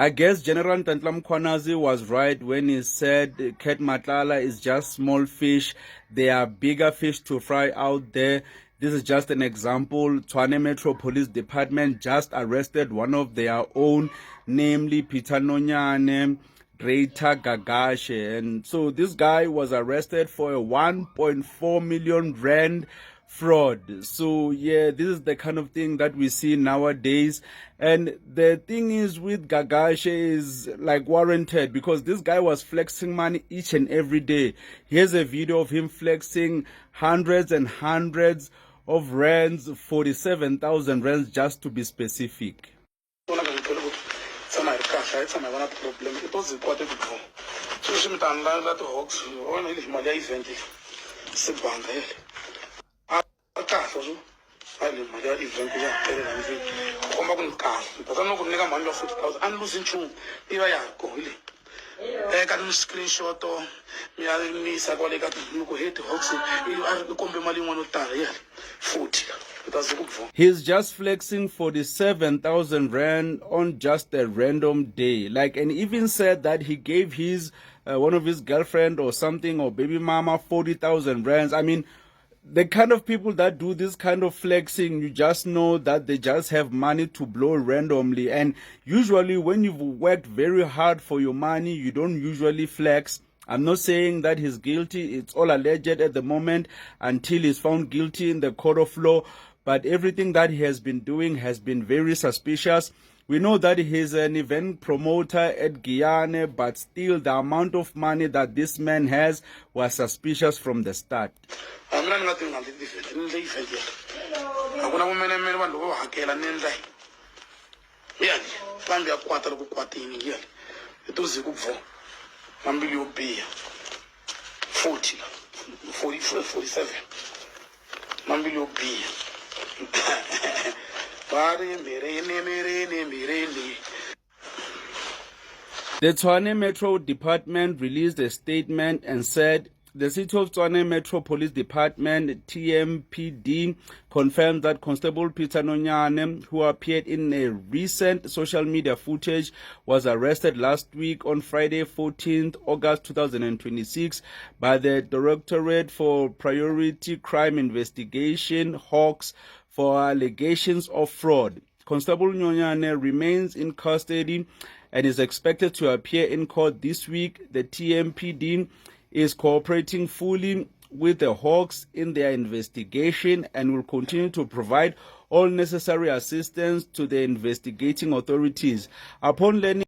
I guess General Ntantla Mkhwanazi was right when he said Cat Matlala is just small fish. There are bigger fish to fry out there. This is just an example. Tshwane Metro Police Department just arrested one of their own, namely Peter Nonyane, Greater Gagashe. And so this guy was arrested for a 1.4 million rand fraud. So yeah, this is the kind of thing that we see nowadays. And the thing is with Gagashe is like warranted because this guy was flexing money each and every day. Here's a video of him flexing hundreds and hundreds of rands, 47,000 rands just to be specific. He's just flexing 47,000 rand on just a random day. Like, and even said that he gave his one of his girlfriend or something or baby mama 40,000 rands. I mean, the kind of people that do this kind of flexing, you just know that they just have money to blow randomly. And usually when you've worked very hard for your money, you don't usually flex. I'm not saying that he's guilty. It's all alleged at the moment until he's found guilty in the court of law. But everything that he has been doing has been very suspicious. We know that he's an event promoter at Guyana, but still the amount of money that this man has was suspicious from the start. The Tshwane Metro Department released a statement and said the City of Tshwane Metro Police Department, TMPD, confirmed that Constable Peter Nonyane, who appeared in a recent social media footage, was arrested last week on Friday, 14th August 2026 by the Directorate for Priority Crime Investigation, Hawks, for allegations of fraud. Constable Nonyane remains in custody and is expected to appear in court this week. The TMPD is cooperating fully with the Hawks in their investigation and will continue to provide all necessary assistance to the investigating authorities. Upon learning